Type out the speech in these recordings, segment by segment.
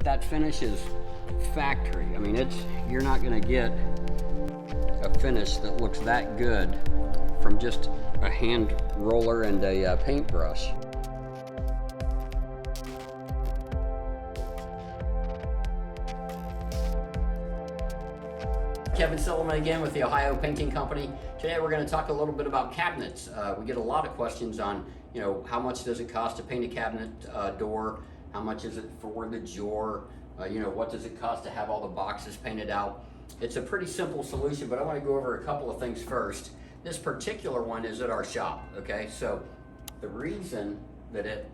That finish is factory. I mean, you're not gonna get a finish that looks that good from just a hand roller and a paintbrush. Kevin Silliman again with the Ohio Painting Company. Today we're going to talk a little bit about cabinets. We get a lot of questions on, how much does it cost to paint a cabinet door? How much is it for the drawer? What does it cost to have all the boxes painted out? It's a pretty simple solution, but I want to go over a couple of things first. This particular one is at our shop, okay? So the reason that it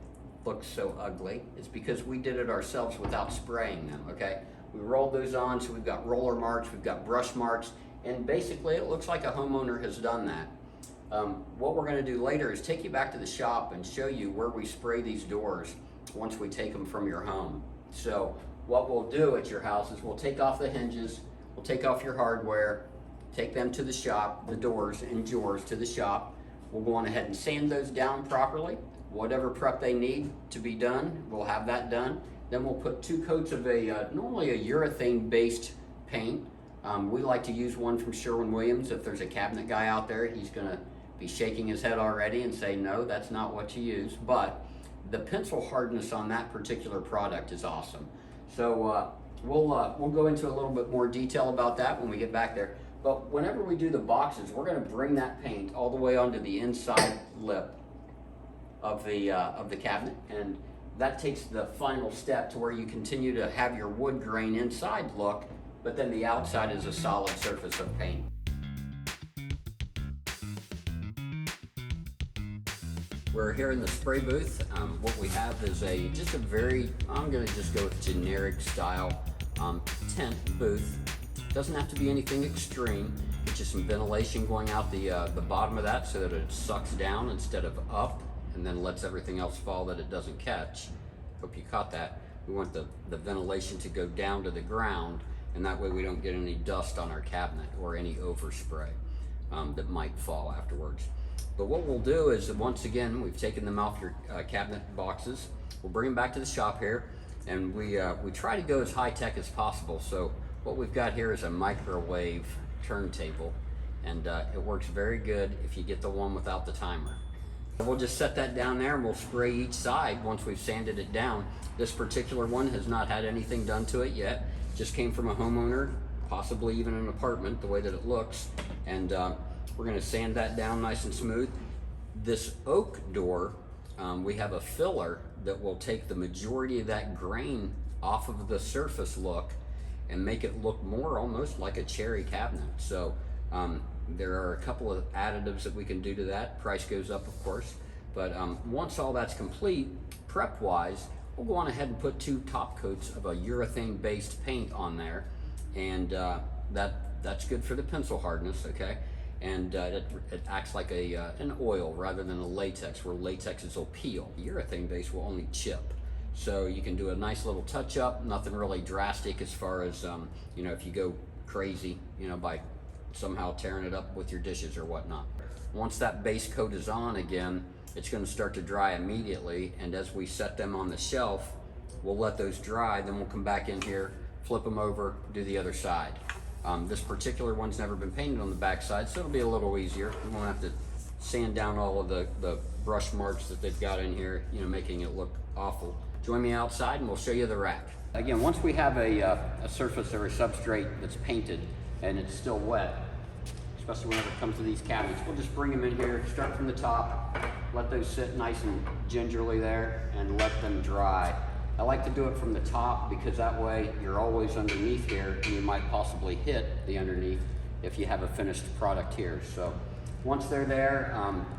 looks so ugly is because we did it ourselves without spraying them, okay? We rolled those on, so we've got roller marks, we've got brush marks, and basically it looks like a homeowner has done that. What we're gonna do later is take you back to the shop and show you where we spray these doors once we take them from your home. So what we'll do at your house is we'll take off the hinges, we'll take off your hardware, take them to the shop, the doors and drawers to the shop. We'll go on ahead and sand those down properly. Whatever prep they need to be done, we'll have that done. Then we'll put 2 coats of normally a urethane-based paint. We like to use one from Sherwin-Williams. If there's a cabinet guy out there, he's gonna be shaking his head already and say, no, that's not what you use. But the pencil hardness on that particular product is awesome. So we'll go into a little bit more detail about that when we get back there. But whenever we do the boxes, we're gonna bring that paint all the way onto the inside lip of the cabinet, and that takes the final step to where you continue to have your wood grain inside look, but then the outside is a solid surface of paint. We're here in the spray booth. What we have is just a very, I'm gonna just go with generic style tent booth. Doesn't have to be anything extreme. It's just some ventilation going out the bottom of that so that it sucks down instead of up, and then lets everything else fall that it doesn't catch. Hope you caught that. We want the ventilation to go down to the ground, and that way we don't get any dust on our cabinet or any overspray that might fall afterwards. But what we'll do is, once again, we've taken them off your cabinet boxes. We'll bring them back to the shop here, and we try to go as high tech as possible. So what we've got here is a microwave turntable, and it works very good if you get the one without the timer. We'll just set that down there and we'll spray each side once we've sanded it down. This particular one has not had anything done to it yet. Just came from a homeowner, possibly even an apartment, the way that it looks. And we're gonna sand that down nice and smooth. This oak door, we have a filler that will take the majority of that grain off of the surface look and make it look more almost like a cherry cabinet. So there are a couple of additives that we can do to that. Price goes up, of course. But once all that's complete, prep-wise, we'll go on ahead and put 2 top coats of a urethane-based paint on there. And that's good for the pencil hardness, okay? And it acts like an oil rather than a latex, where latexes will peel. Urethane-based will only chip. So you can do a nice little touch-up, nothing really drastic as far as, if you go crazy, by somehow tearing it up with your dishes or whatnot. Once that base coat is on again, it's going to start to dry immediately, and as we set them on the shelf, we'll let those dry, then we'll come back in here, flip them over, do the other side. This particular one's never been painted on the back side, so it'll be a little easier. We won't have to sand down all of the brush marks that they've got in here, making it look awful. Join me outside and we'll show you the rack. Again, once we have a surface or a substrate that's painted and it's still wet, especially whenever it comes to these cabinets, we'll just bring them in here, start from the top, let those sit nice and gingerly there, and let them dry. I like to do it from the top because that way you're always underneath here, and you might possibly hit the underneath if you have a finished product here. So once they're there,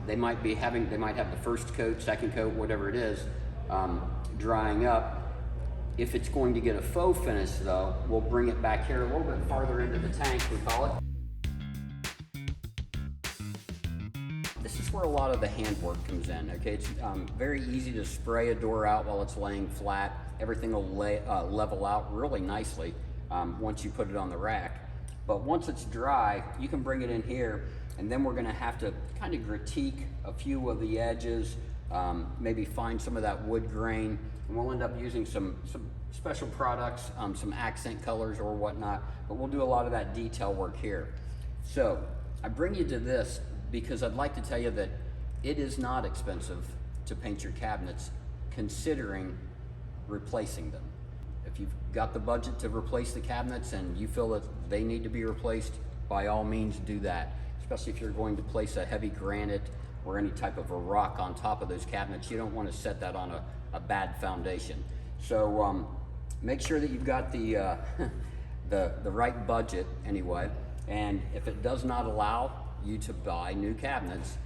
they might have the first coat, second coat, whatever it is, drying up. If it's going to get a faux finish though, we'll bring it back here a little bit farther into the tank, we call it. This is where a lot of the handwork comes in, okay? It's very easy to spray a door out while it's laying flat. Everything will level out really nicely once you put it on the rack. But once it's dry, you can bring it in here, and then we're gonna have to kind of critique a few of the edges, maybe find some of that wood grain, and we'll end up using some special products, some accent colors or whatnot, but we'll do a lot of that detail work here. So I bring you to this because I'd like to tell you that it is not expensive to paint your cabinets considering replacing them. If you've got the budget to replace the cabinets and you feel that they need to be replaced, by all means do that, especially if you're going to place a heavy granite or any type of a rock on top of those cabinets. You don't want to set that on a bad foundation. So make sure that you've got the the right budget anyway, and if it does not allow you to buy new cabinets,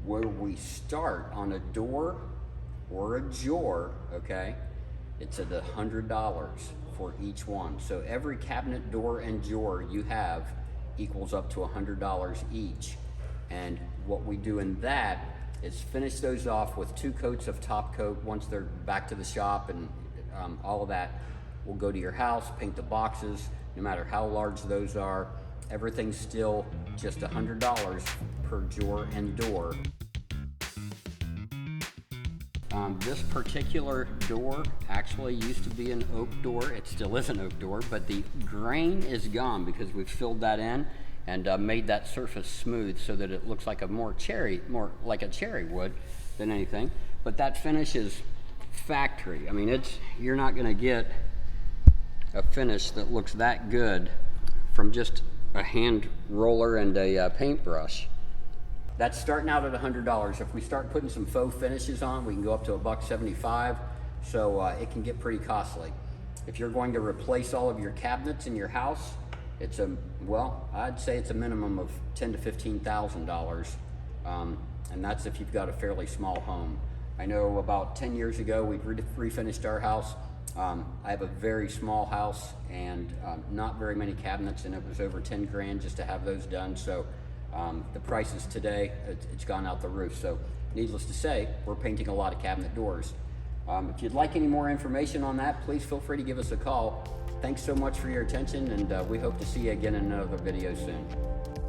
where we start on a door or a drawer, okay, it's at $100 for each one. So every cabinet, door, and drawer you have equals up to $100 each. And what we do in that is finish those off with 2 coats of top coat. Once they're back to the shop and all of that, we'll go to your house, paint the boxes, no matter how large those are. Everything's still just $100 per drawer and door. This particular door actually used to be an oak door. It still is an oak door, but the grain is gone because we've filled that in and made that surface smooth so that it looks like more like a cherry would than anything. But that finish is factory. I mean, you're not going to get a finish that looks that good from just a hand roller and a paintbrush. That's starting out at $100. If we start putting some faux finishes on, we can go up to $1.75. So it can get pretty costly. If you're going to replace all of your cabinets in your house, it's I'd say it's a minimum of $10,000 to $15,000, and that's if you've got a fairly small home. I know about 10 years ago we refinished our house. I have a very small house and not very many cabinets, and it was over 10 grand just to have those done. So the prices today, it's gone out the roof. So needless to say, we're painting a lot of cabinet doors. If you'd like any more information on that, please feel free to give us a call. Thanks so much for your attention, and we hope to see you again in another video soon.